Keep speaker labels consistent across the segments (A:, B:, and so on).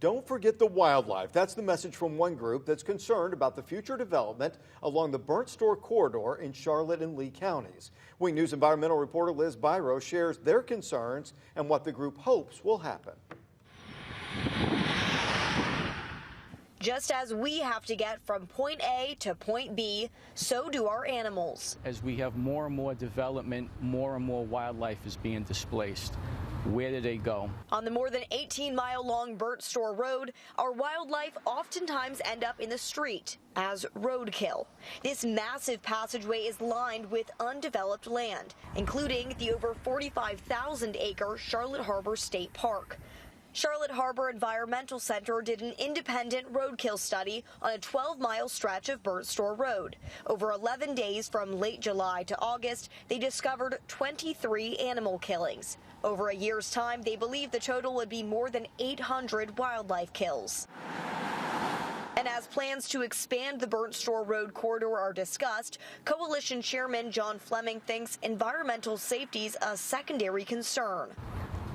A: Don't forget the wildlife. That's the message from one group that's concerned about the future development along the Burnt Store corridor in Charlotte and Lee counties. Wing News environmental reporter Liz Byro shares their concerns and what the group hopes will happen.
B: Just as we have to get from point A to point B, so do our animals.
C: As we have more and more development, more and more wildlife is being displaced. Where do they go?
B: On the more than 18-mile-long Burnt Store Road, our wildlife oftentimes end up in the street as roadkill. This massive passageway is lined with undeveloped land, including the over 45,000-acre Charlotte Harbor State Park. Charlotte Harbor Environmental Center did an independent roadkill study on a 12-mile stretch of Burnt Store Road. Over 11 days from late July to August, they discovered 23 animal killings. Over a year's time, they believe the total would be more than 800 wildlife kills. And as plans to expand the Burnt Store Road corridor are discussed, Coalition Chairman John Fleming thinks environmental safety is a secondary concern.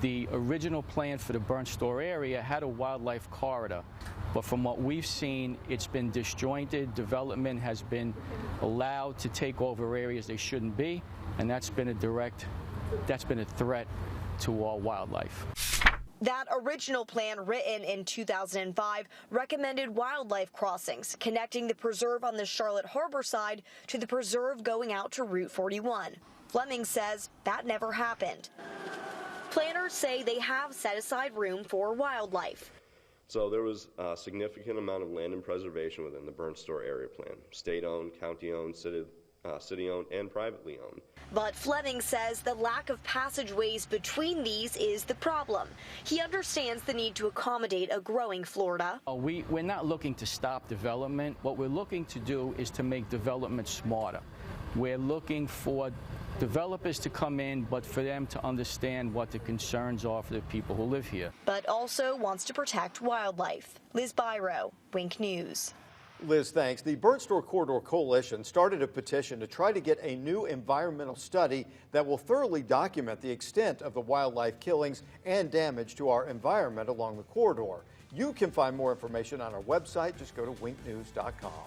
C: The original plan for the Burnt Store area had a wildlife corridor, but from what we've seen, it's been disjointed. Development has been allowed to take over areas they shouldn't be, and that's been a threat to all wildlife.
B: That original plan, written in 2005, recommended wildlife crossings connecting the preserve on the Charlotte Harbor side to the preserve going out to Route 41. Fleming says that never happened. Planners say they have set aside room for wildlife.
D: So there was a significant amount of land and preservation within the Burnt Store area plan, state-owned, county-owned, city-owned, and privately owned.
B: But Fleming says the lack of passageways between these is the problem. He understands the need to accommodate a growing Florida.
C: We're not looking to stop development. What we're looking to do is to make development smarter. We're looking for developers to come in, but for them to understand what the concerns are for the people who live here.
B: But also wants to protect wildlife. Liz Byro, Wink News.
A: Liz, thanks. The Burnt Store Corridor Coalition started a petition to try to get a new environmental study that will thoroughly document the extent of the wildlife killings and damage to our environment along the corridor. You can find more information on our website. Just go to winknews.com.